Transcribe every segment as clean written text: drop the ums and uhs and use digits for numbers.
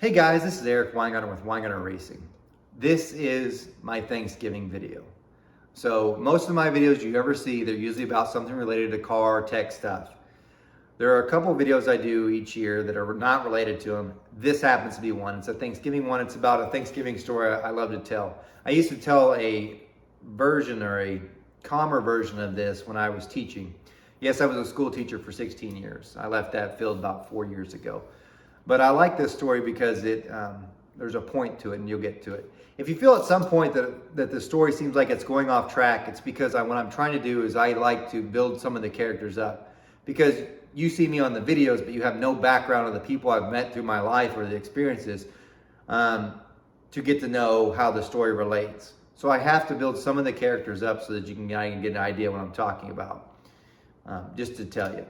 Hey guys, this is Eric Weingarten with Weingarten Racing. This is my Thanksgiving video. So most of my videos you ever see, they're usually about something related to car, tech stuff. There are a couple of videos I do each year that are not related to them. This happens to be one. It's a Thanksgiving one. It's about a Thanksgiving story I love to tell. I used to tell a version or a calmer version of this when I was teaching. Yes, I was a school teacher for 16 years. I left that field about 4 years ago. But I like this story because there's a point to it, and you'll get to it. If you feel at some point that the story seems like it's going off track, it's because what I'm trying to do is I like to build some of the characters up. Because you see me on the videos, but you have no background of the people I've met through my life or the experiences to get to know how the story relates. So I have to build some of the characters up so that I can get an idea what I'm talking about, just to tell you.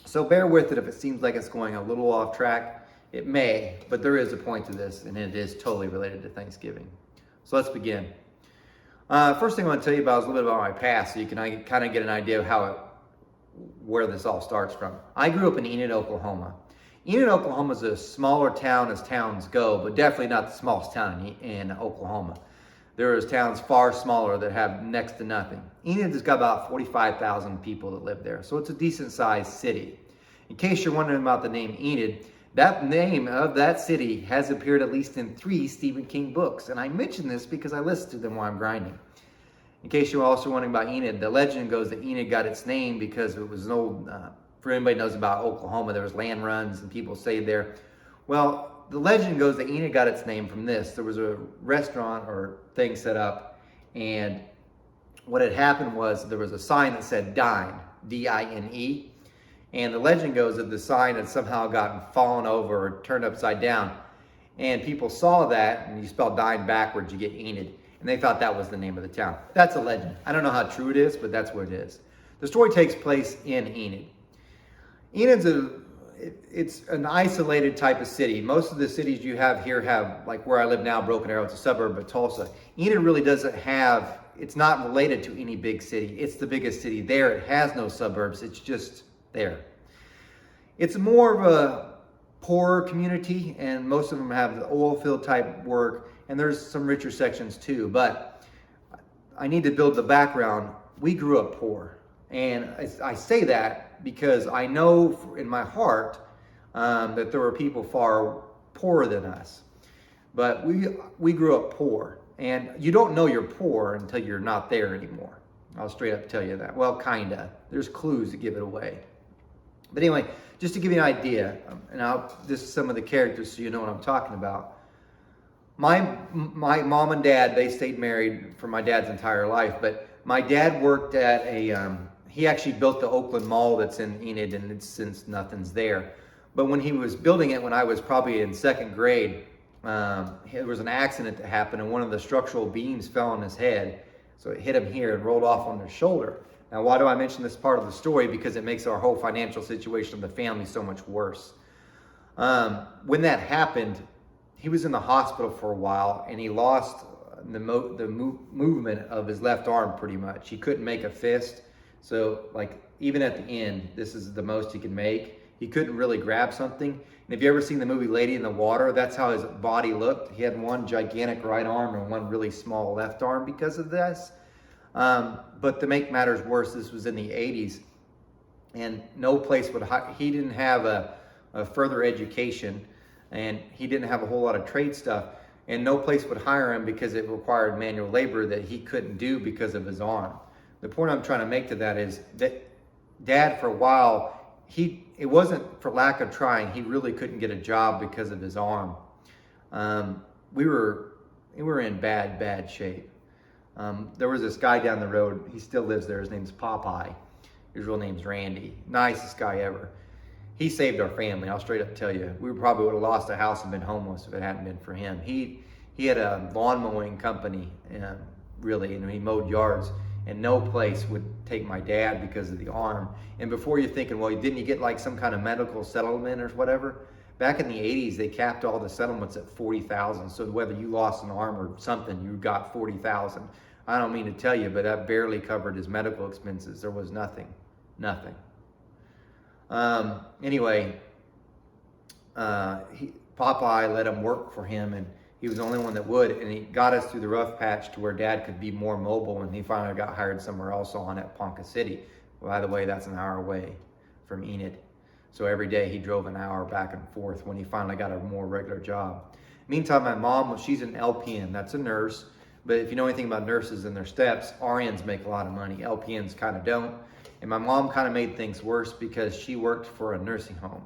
So bear with it if it seems like it's going a little off track. It may, but there is a point to this, and it is totally related to Thanksgiving. So let's begin. First thing I want to tell you about is a little bit about my past, so you can kind of get an idea of where this all starts from. I grew up in Enid, Oklahoma. Enid, Oklahoma is a smaller town as towns go, but definitely not the smallest town in Oklahoma. There is towns far smaller that have next to nothing. Enid has got about 45,000 people that live there, so it's a decent sized city. In case you're wondering about the name Enid, that name of that city has appeared at least in 3 Stephen King books, and I mention this because I listen to them while I'm grinding. In case you're also wondering about Enid, the legend goes that Enid got its name because it was an old, for anybody who knows about Oklahoma, there was land runs and people stayed there. Well, the legend goes that Enid got its name from this. There was a restaurant or thing set up, and what had happened was there was a sign that said Dine, D-I-N-E, and the legend goes that the sign had somehow gotten fallen over or turned upside down, and people saw that, and you spell Dine backwards, you get Enid, and they thought that was the name of the town. That's a legend. I don't know how true it is, but that's what it is. The story takes place in Enid. Enid's it's an isolated type of city. Most of the cities you have here have, like where I live now, Broken Arrow, it's a suburb of Tulsa. Enid really doesn't have, it's not related to any big city. It's the biggest city there. It has no suburbs. It's just there. It's more of a poorer community, and most of them have the oil field type work, and there's some richer sections too. But I need to build the background. We grew up poor, and I say that because I know in my heart that there were people far poorer than us. But we grew up poor, and you don't know you're poor until you're not there anymore. I'll straight up tell you that. Well, kinda. There's clues to give it away. But anyway, just to give you an idea, and this is some of the characters so you know what I'm talking about. My mom and dad, they stayed married for my dad's entire life, but my dad worked at he actually built the Oakland Mall that's in Enid, and it's since nothing's there. But when he was building it, when I was probably in 2nd grade, there was an accident that happened, and one of the structural beams fell on his head. So it hit him here and rolled off on his shoulder. Now, why do I mention this part of the story? Because it makes our whole financial situation of the family so much worse. When that happened, he was in the hospital for a while, and he lost the movement of his left arm pretty much. He couldn't make a fist. So, like, even at the end, this is the most he could make. He couldn't really grab something. And if you ever seen the movie Lady in the Water, that's how his body looked. He had one gigantic right arm and one really small left arm because of this. But to make matters worse, this was in the 80s, and no place would he didn't have a further education, and he didn't have a whole lot of trade stuff, and no place would hire him because it required manual labor that he couldn't do because of his arm. The point I'm trying to make to that is that Dad, for a while, it wasn't for lack of trying. He really couldn't get a job because of his arm. We were in bad shape. There was this guy down the road. He still lives there. His name's Popeye. His real name's Randy. Nicest guy ever. He saved our family. I'll straight up tell you. We probably would have lost a house and been homeless if it hadn't been for him. He had a lawn mowing company, really, and he mowed yards. And no place would take my dad because of the arm. And before you're thinking, well, didn't you get like some kind of medical settlement or whatever? Back in the 80s, they capped all the settlements at $40,000. So whether you lost an arm or something, you got $40,000. I don't mean to tell you, but that barely covered his medical expenses. There was nothing. Anyway, Popeye let him work for him, and he was the only one that would, and he got us through the rough patch to where Dad could be more mobile, and he finally got hired somewhere else on at Ponca City. By the way, that's an hour away from Enid. So every day he drove an hour back and forth when he finally got a more regular job. Meantime, my mom, she's an LPN, that's a nurse. But if you know anything about nurses and their steps, RNs make a lot of money. LPNs kind of don't. And my mom kind of made things worse because she worked for a nursing home.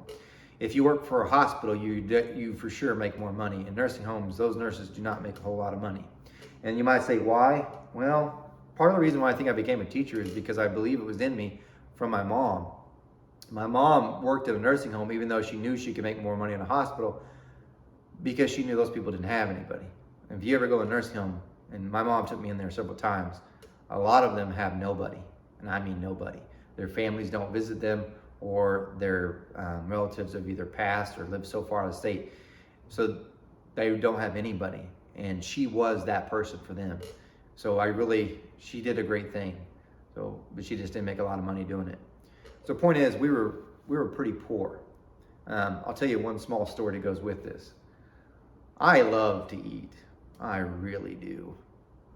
If you work for a hospital, you for sure make more money. In nursing homes, those nurses do not make a whole lot of money. And you might say, why? Well, part of the reason why I think I became a teacher is because I believe it was in me from my mom. My mom worked at a nursing home even though she knew she could make more money in a hospital because she knew those people didn't have anybody. And if you ever go to a nursing home, and my mom took me in there several times, a lot of them have nobody, and I mean nobody. Their families don't visit them, or their relatives have either passed or lived so far out of state, so they don't have anybody. And she was that person for them. So she did a great thing. But she just didn't make a lot of money doing it. So the point is, we were pretty poor. I'll tell you one small story that goes with this. I love to eat. I really do.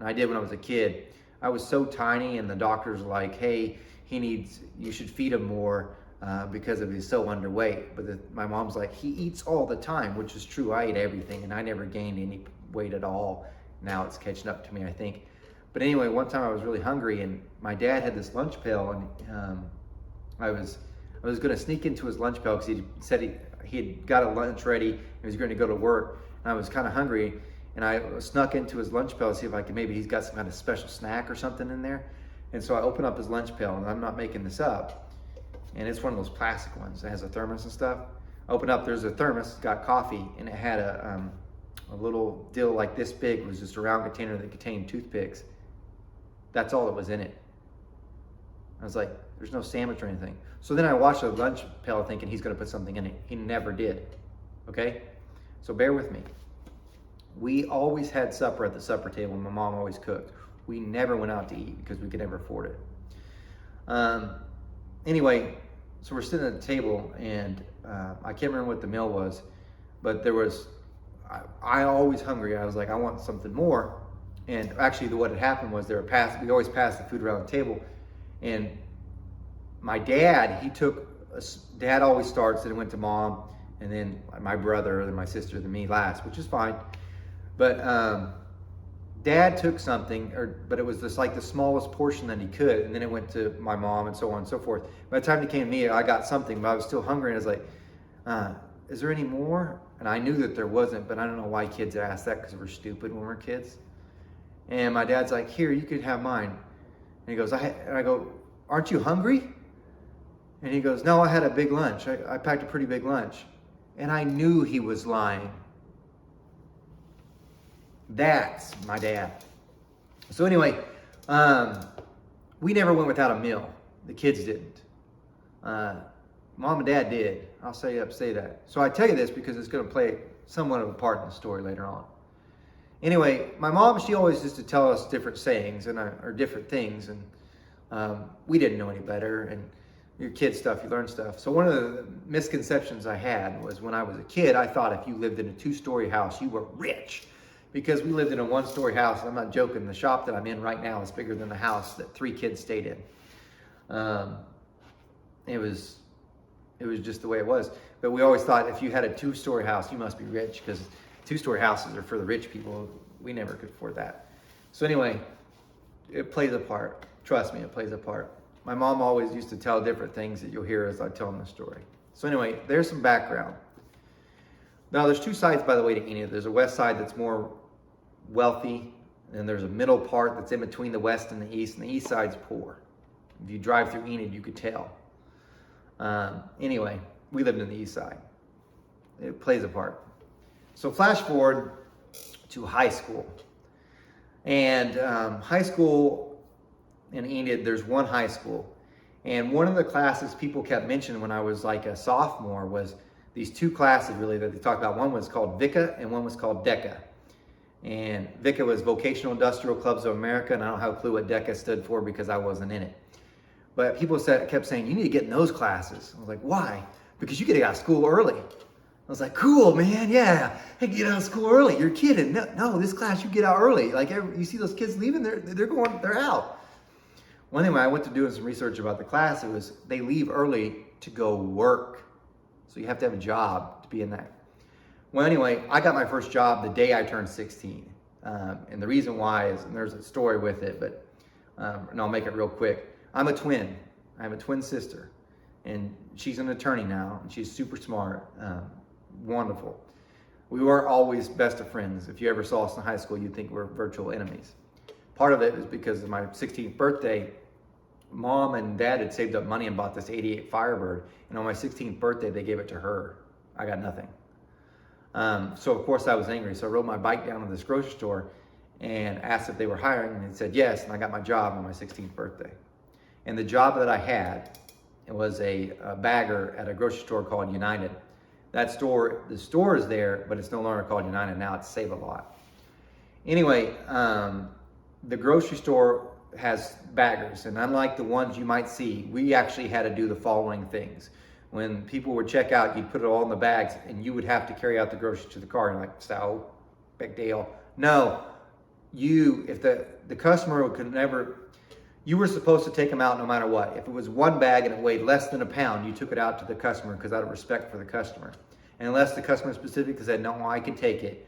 And I did when I was a kid. I was so tiny, and the doctors were like, hey, you should feed him more because he's so underweight. But my mom's like, he eats all the time, which is true. I ate everything, and I never gained any weight at all. Now it's catching up to me, I think. But anyway, one time I was really hungry, and my dad had this lunch pail, and I was going to sneak into his lunch pail because he said he had got a lunch ready. He was going to go to work, and I was kind of hungry, and I snuck into his lunch pail to see if maybe he's got some kind of special snack or something in there. And so I open up his lunch pail, and I'm not making this up, and it's one of those plastic ones that has a thermos and stuff. I open up, there's a thermos, got coffee, and it had a little dill like this big. It was just a round container that contained toothpicks. That's all that was in it. I was like, there's no sandwich or anything. So then I watched the lunch pail thinking he's going to put something in it. He never did. Okay? So bear with me. We always had supper at the supper table, and my mom always cooked. We never went out to eat because we could never afford it. Anyway, so we're sitting at the table, and I can't remember what the meal was, but I always hungry. I was like, I want something more. And actually what had happened was we always passed the food around the table, and my dad, Dad always starts, then it went to Mom, and then my brother, then my sister, then me last, which is fine. But Dad took something, but it was just like the smallest portion that he could, and then it went to my mom, and so on and so forth. By the time it came to me, I got something, but I was still hungry, and I was like, is there any more? And I knew that there wasn't, but I don't know why kids ask that, because we're stupid when we're kids. And my dad's like, here, you could have mine. And he goes, and I go, aren't you hungry? And he goes, no, I had a big lunch. I packed a pretty big lunch. And I knew he was lying. That's my dad. So anyway, we never went without a meal. The kids didn't. Mom and Dad did. I'll say that. So I tell you this because it's going to play somewhat of a part in the story later on. Anyway, my mom, she always used to tell us different sayings or different things, and we didn't know any better. And your kid stuff, you learn stuff. So one of the misconceptions I had was when I was a kid, I thought if you lived in a 2-story house, you were rich. Because we lived in a 1-story house. I'm not joking. The shop that I'm in right now is bigger than the house that 3 kids stayed in. It was just the way it was. But we always thought if you had a 2-story house, you must be rich, because 2-story houses are for the rich people. We never could afford that. So anyway, it plays a part. Trust me, it plays a part. My mom always used to tell different things that you'll hear as I tell them the story. So anyway, there's some background. Now, there's 2 sides, by the way, to Enid. There's a west side that's more wealthy, and there's a middle part that's in between the west and the east side's poor. If you drive through Enid, you could tell. Anyway, we lived in the east side. It plays a part. So flash forward to high school. And high school in Enid, there's one high school. And one of the classes people kept mentioning when I was like a sophomore was these 2 classes really that they talked about. One was called VICA and one was called DECA. And VICA was Vocational Industrial Clubs of America, and I don't have a clue what DECA stood for because I wasn't in it. But people kept saying, you need to get in those classes. I was like, why? Because you get out of school early. I was like, cool, man, yeah. Hey, get out of school early. You're kidding. No, this class, you get out early. Like, you see those kids leaving, they're out. Well, anyway, I went to doing some research about the class. It was, they leave early to go work. So you have to have a job to be in that. Well, anyway, I got my first job the day I turned 16. And the reason why is, and there's a story with it, but and I'll make it real quick. I'm a twin. I have a twin sister. And she's an attorney now, and she's super smart, wonderful. We were always best of friends. If you ever saw us in high school, you'd think we're virtual enemies. Part of it is because of my 16th birthday, Mom and Dad had saved up money and bought this 88 Firebird, and on my 16th birthday, they gave it to her. I got nothing. So of course I was angry. So I rode my bike down to this grocery store and asked if they were hiring, and they said yes, and I got my job on my 16th birthday. And the job that I had, it was a bagger at a grocery store called United. That store, the store is there, but it's no longer called United now. It's Save a Lot. Anyway, the grocery store has baggers, and unlike the ones you might see, we actually had to do the following things. When people would check out, you'd put it all in the bags, and you would have to carry out the groceries to the car. And like, so, big deal. No, if the customer could never, you were supposed to take them out no matter what. If it was one bag and it weighed less than a pound, you took it out to the customer because out of respect for the customer. And unless the customer specifically said, no, I can take it,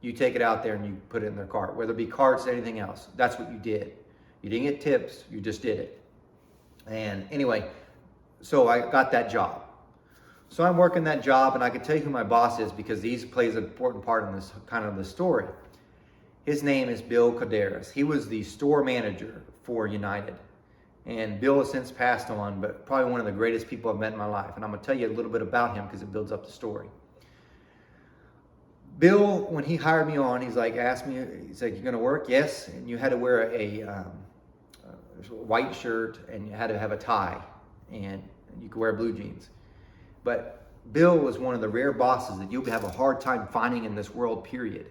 you take it out there and you put it in their cart, whether it be carts or anything else. That's what you did. You didn't get tips, you just did it. And anyway, so I got that job. So I'm working that job, and I can tell you who my boss is because he plays an important part in this kind of the story. His name is Bill Caderas. He was the store manager for United. And Bill has since passed on, but probably one of the greatest people I've met in my life. And I'm going to tell you a little bit about him because it builds up the story. Bill, when he hired me on, he's like, asked me, he's like, you going to work? Yes. And you had to wear a white shirt, and you had to have a tie, and you could wear blue jeans. But Bill was one of the rare bosses that you'll have a hard time finding in this world, period.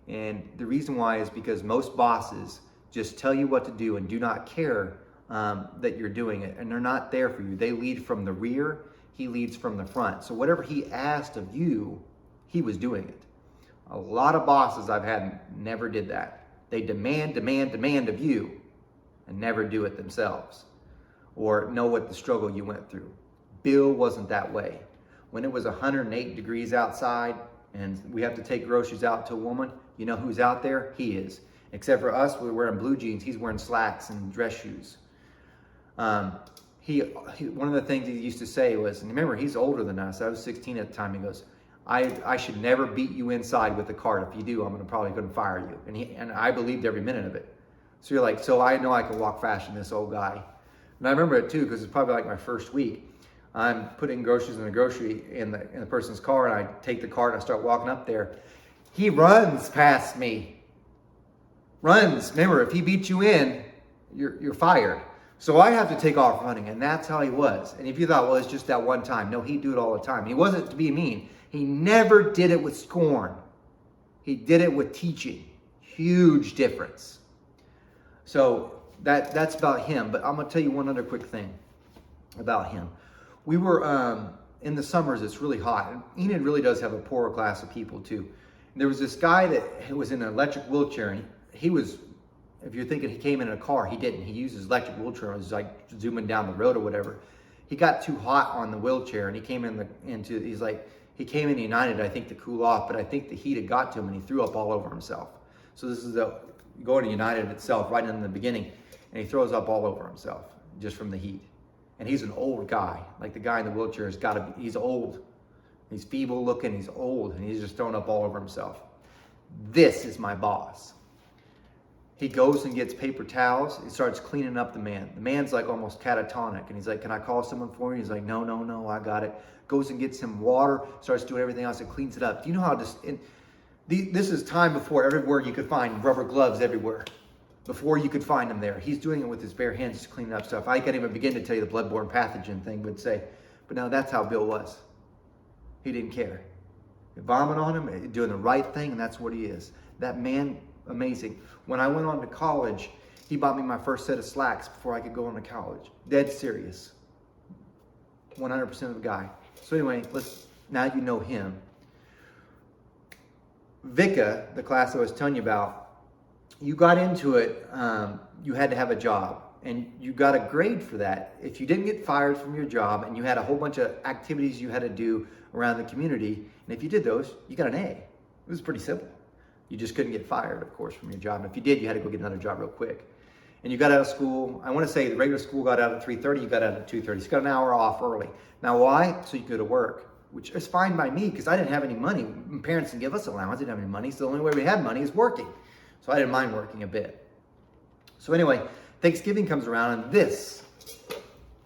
And the reason why is because most bosses just tell you what to do and do not care that you're doing it. And they're not there for you. They lead from the rear. He leads from the front. So whatever he asked of you, he was doing it. A lot of bosses I've had never did that. They demand of you and never do it themselves or know what the struggle you went through. Bill wasn't that way. When it was 108 degrees outside and we have to take groceries out to a woman, you know who's out there? He is. Except for us, we're wearing blue jeans. He's wearing slacks and dress shoes. One of the things he used to say was, and remember, he's older than us. I was 16 at the time. He goes, I should never beat you inside with the cart. If you do, I'm probably going to fire you. And I believed every minute of it. So you're like, so I know I can walk faster than this old guy. And I remember it too, because it's probably like my first week. I'm putting groceries in the person's car, and I take the cart and I start walking up there. He runs past me. Runs. Remember, if he beats you in, you're fired. So I have to take off running, and that's how he was. And if you thought, well, it's just that one time. No, he'd do it all the time. He wasn't to be mean. He never did it with scorn. He did it with teaching. Huge difference. So that's about him. But I'm going to tell you one other quick thing about him. We were, in the summers, it's really hot. And Enid really does have a poorer class of people too. And there was this guy that was in an electric wheelchair, and he was, if you're thinking he came in a car, he didn't. He used his electric wheelchair and was like zooming down the road or whatever. He got too hot on the wheelchair, and he came he came in United, I think, to cool off, but I think the heat had got to him and he threw up all over himself. So this is going to United itself right in the beginning, and he throws up all over himself just from the heat. And he's an old guy. Like the guy in the wheelchair he's old. He's feeble looking, he's old, and he's just throwing up all over himself. This is my boss. He goes and gets paper towels. He starts cleaning up the man. The man's like almost catatonic. And he's like, can I call someone for you? He's like, no, I got it. Goes and gets him water, starts doing everything else and cleans it up. Do you know how this is time before everywhere you could find rubber gloves everywhere. Before you could find them there. He's doing it with his bare hands, just cleaning up stuff. I can't even begin to tell you the bloodborne pathogen thing would say. But no, that's how Bill was. He didn't care. You vomit on him, doing the right thing, and that's what he is. That man, amazing. When I went on to college, he bought me my first set of slacks before I could go on to college. Dead serious. 100% of the guy. So anyway, now you know him. VICA, the class I was telling you about, you got into it, you had to have a job and you got a grade for that. If you didn't get fired from your job and you had a whole bunch of activities you had to do around the community, and if you did those, you got an A. It was pretty simple. You just couldn't get fired, of course, from your job. And if you did, you had to go get another job real quick. And you got out of school, I want to say the regular school got out at 3:30, you got out at 2:30. So you got an hour off early. Now why? So you could go to work, which is fine by me because I didn't have any money. My parents didn't give us allowance, I didn't have any money. So the only way we had money is working. So I didn't mind working a bit. So anyway, Thanksgiving comes around and this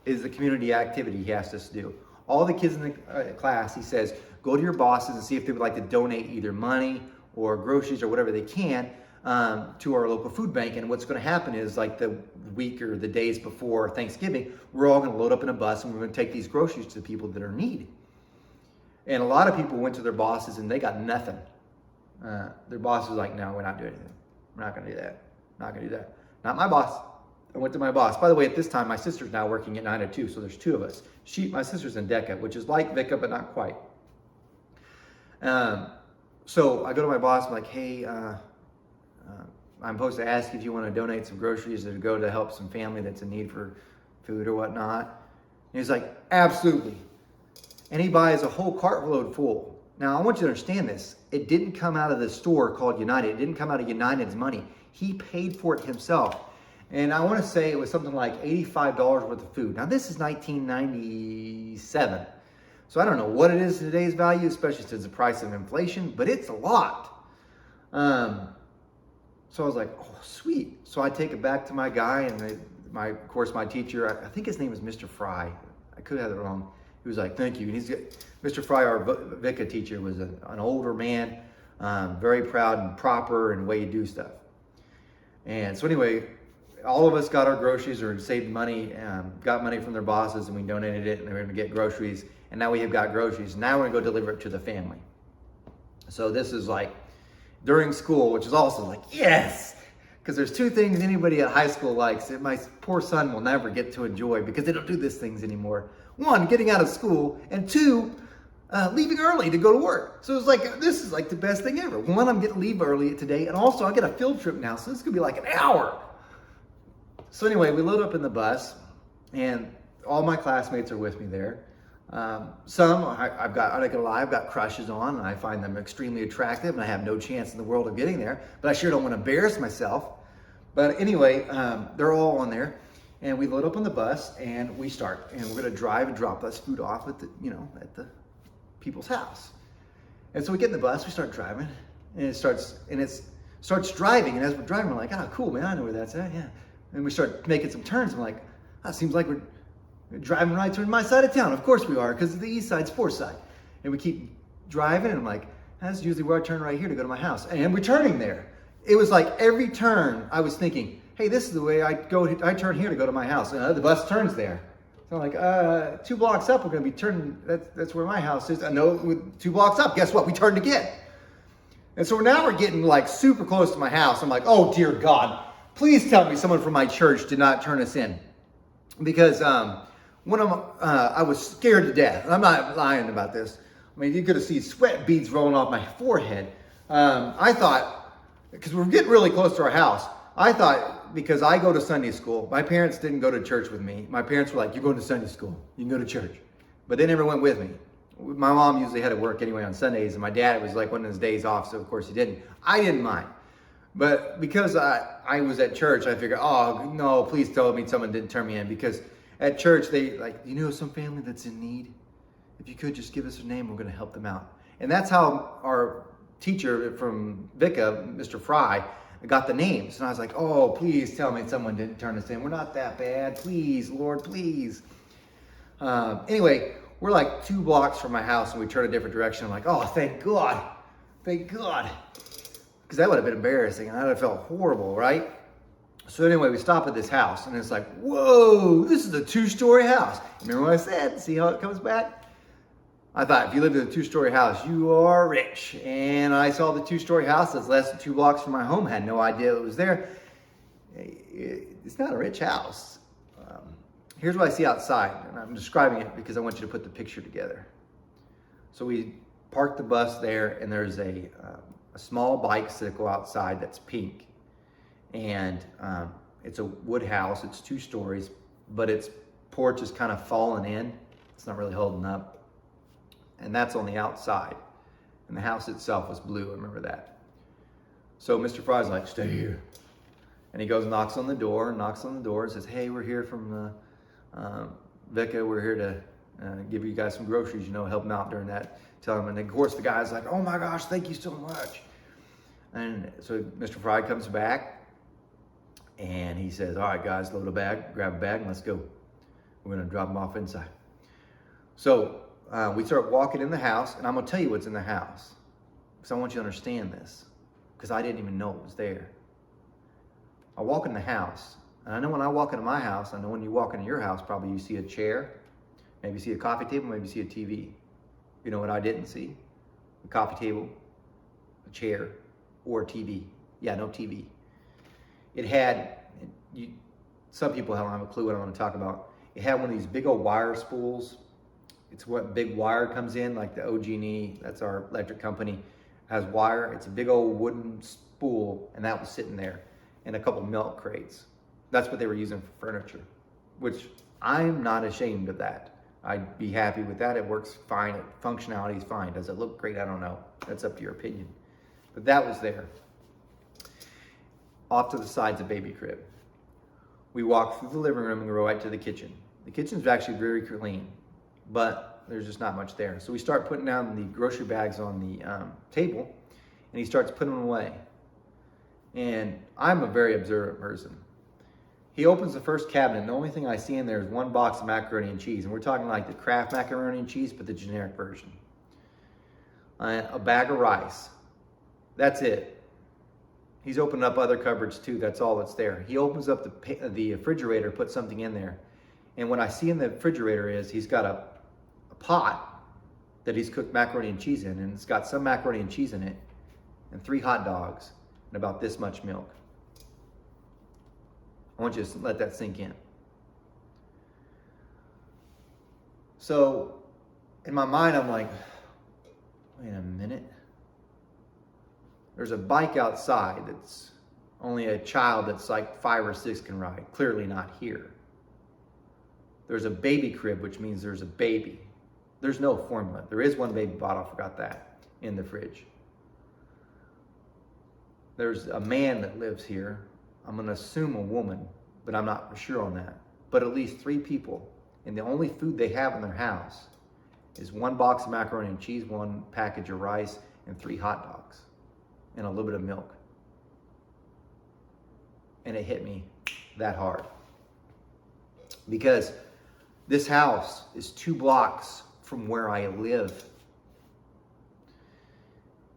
is the community activity he asked us to do. All the kids in the class, he says, go to your bosses and see if they would like to donate either money or groceries or whatever they can to our local food bank. And what's going to happen is like the week or the days before Thanksgiving, we're all going to load up in a bus and we're going to take these groceries to the people that are in need. And a lot of people went to their bosses and they got nothing. Their boss was like, no, we're not doing anything. We're not going to do that. Not going to do that. Not my boss. I went to my boss. By the way, at this time, my sister's now working at 9 to 2, so there's two of us. My sister's in DECA, which is like VICA, but not quite. So I go to my boss, I'm like, hey, I'm supposed to ask if you want to donate some groceries to go to help some family that's in need for food or whatnot. And he's like, absolutely. And he buys a whole cartload full. Now, I want you to understand this. It didn't come out of the store called United. It didn't come out of United's money. He paid for it himself. And I want to say it was something like $85 worth of food. Now, this is 1997. So I don't know what it is in today's value, especially since the price of inflation, but it's a lot. So I was like, oh, sweet. So I take it back to my guy and of course, my teacher, I think his name was Mr. Fry. I could have it wrong. He was like, thank you. And Mr. Fry, our VICA teacher, was an older man, very proud and proper in the way you do stuff. And so anyway, all of us got our groceries or saved money, got money from their bosses, and we donated it, and they were going to get groceries. And now we have got groceries. Now we're going to go deliver it to the family. So this is like during school, which is also like, yes! Because there's two things anybody at high school likes that my poor son will never get to enjoy because they don't do these things anymore. One, getting out of school, and two, leaving early to go to work. So it's like, this is like the best thing ever. One, I'm getting to leave early today, and also I get a field trip now, so this is going to be like an hour. So anyway, we load up in the bus, and all my classmates are with me there. Some I'm not gonna lie, I've got crushes on, and I find them extremely attractive, and I have no chance in the world of getting there, but I sure don't want to embarrass myself. But anyway, they're all on there, and we load up on the bus, and we start, and we're gonna drive and drop this food off at the people's house. And so we get in the bus, we start driving, and it starts driving, and as we're driving, we're like, oh, cool, man, I know where that's at, yeah. And we start making some turns. I'm like, it seems like we're driving right to my side of town. Of course we are, because the east side's Fourth Side. And we keep driving, and I'm like, that's usually where I turn right here to go to my house. And we're turning there. It was like every turn I was thinking, hey, this is the way I turn here to go to my house. And the bus turns there. So I'm like, 2 blocks up, we're going to be turning, that's where my house is. I know, 2 blocks up, guess what? We turned again. And so now we're getting like super close to my house. I'm like, oh, dear God. Please tell me someone from my church did not turn us in, because I was scared to death. I'm not lying about this. I mean, you could have seen sweat beads rolling off my forehead. I thought, because we're getting really close to our house, I thought, because I go to Sunday school, my parents didn't go to church with me. My parents were like, you're going to Sunday school, you can go to church. But they never went with me. My mom usually had to work anyway on Sundays, and my dad, it was like one of his days off, so of course he didn't. I didn't mind. But because I was at church, I figured, oh, no, please tell me someone didn't turn me in. Because at church, they like, you know some family that's in need? If you could just give us a name, we're going to help them out. And that's how our teacher from VICA, Mr. Fry, got the names. And I was like, oh, please tell me someone didn't turn us in. We're not that bad. Please, Lord, please. Anyway, we're like 2 blocks from my house, and we turn a different direction. I'm like, oh, thank God. Thank God. Because that would have been embarrassing, and I would have felt horrible, right? So anyway, we stop at this house, and it's like, whoa, this is a 2-story house. Remember what I said? See how it comes back? I thought, if you lived in a 2-story house, you are rich. And I saw the 2-story house that's less than 2 blocks from my home. Had no idea it was there. It's not a rich house. Here's what I see outside, and I'm describing it because I want you to put the picture together. So we parked the bus there, and there's a a small bicycle outside that's pink. And it's a wood house. It's 2 stories, but its porch is kind of fallen in. It's not really holding up. And that's on the outside. And the house itself was blue, I remember that. So Mr. Fry's like, stay here. And he goes, knocks on the door, and says, hey, we're here from Vicka. We're here to give you guys some groceries, help them out during that time. And of course the guy's like, oh my gosh, thank you so much. And so Mr. Fry comes back and he says, all right, guys, load a bag, grab a bag, and let's go. We're gonna drop them off inside. So we start walking in the house, and I'm gonna tell you what's in the house, because I want you to understand this, because I didn't even know it was there. I walk in the house, and I know when I walk into my house, I know when you walk into your house, probably you see a chair, maybe you see a coffee table, maybe you see a TV. You know what I didn't see? A coffee table, a chair, or a TV. Yeah, no TV. It had, some people don't have a clue what I'm gonna talk about. It had one of these big old wire spools. It's what big wire comes in, like the OG&E, that's our electric company, has wire. It's a big old wooden spool, and that was sitting there. And a couple milk crates. That's what they were using for furniture, which I'm not ashamed of that. I'd be happy with that. It works fine. Functionality is fine. Does it look great? I don't know. That's up to your opinion. But that was there. Off to the side's a baby crib. We walk through the living room and go right to the kitchen. The kitchen's actually very clean, but there's just not much there. So we start putting down the grocery bags on the table, and he starts putting them away. And I'm a very observant person. He opens the first cabinet, and the only thing I see in there is 1 box of macaroni and cheese. And we're talking like the Kraft macaroni and cheese, but the generic version. A bag of rice. That's it. He's opened up other cupboards too. That's all that's there. He opens up the refrigerator, puts something in there. And what I see in the refrigerator is he's got a pot that he's cooked macaroni and cheese in, and it's got some macaroni and cheese in it, and 3 hot dogs, and about this much milk. I want you to let that sink in. So in my mind, I'm like, wait a minute. There's a bike outside that's only a child that's like 5 or 6 can ride. Clearly not here. There's a baby crib, which means there's a baby. There's no formula. There is one baby bottle, I forgot that, in the fridge. There's a man that lives here. I'm gonna assume a woman, but I'm not for sure on that. But at least 3 people, and the only food they have in their house is 1 box of macaroni and cheese, 1 package of rice, and 3 hot dogs, and a little bit of milk. And it hit me that hard. Because this house is 2 blocks from where I live.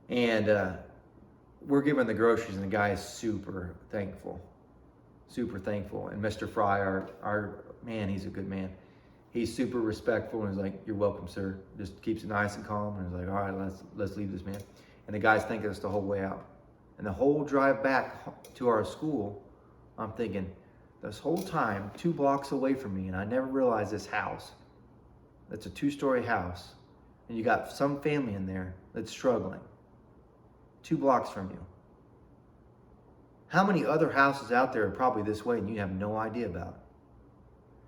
And we're giving the groceries, and the guy is super thankful. Super thankful. And Mr. Fry, our man, he's a good man. He's super respectful, and he's like, you're welcome, sir. Just keeps it nice and calm. And he's like, all right, let's leave this man. And the guy's thanking us the whole way out. And the whole drive back to our school, I'm thinking, this whole time, 2 blocks away from me, and I never realized this house, that's a 2-story house, and you got some family in there that's struggling. 2 blocks from you. How many other houses out there are probably this way and you have no idea about?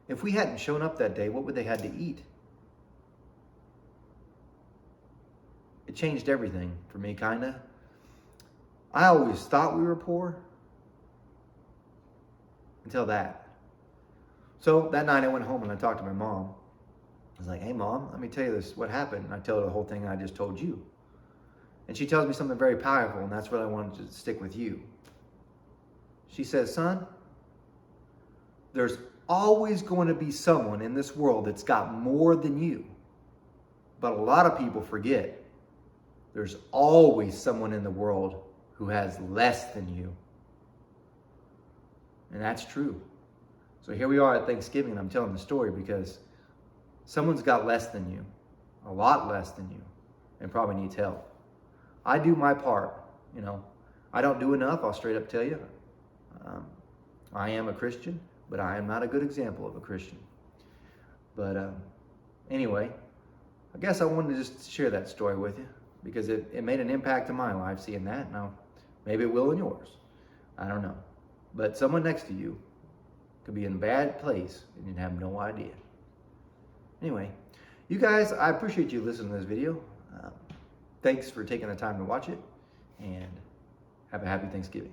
If we hadn't shown up that day, what would they had to eat? It changed everything for me, kinda. I always thought we were poor until that. So that night I went home and I talked to my mom. I was like, hey Mom, let me tell you this, what happened. And I tell her the whole thing I just told you. And she tells me something very powerful, and that's what I wanted to stick with you. She says, son, there's always going to be someone in this world that's got more than you. But a lot of people forget there's always someone in the world who has less than you. And that's true. So here we are at Thanksgiving, and I'm telling the story because someone's got less than you, a lot less than you, and probably needs help. I do my part, I don't do enough, I'll straight up tell you. I am a Christian, but I am not a good example of a Christian. But anyway, I guess I wanted to just share that story with you because it made an impact in my life seeing that. Now, maybe it will in yours. I don't know. But someone next to you could be in a bad place and you have no idea. Anyway, you guys, I appreciate you listening to this video. Thanks for taking the time to watch it, and have a happy Thanksgiving.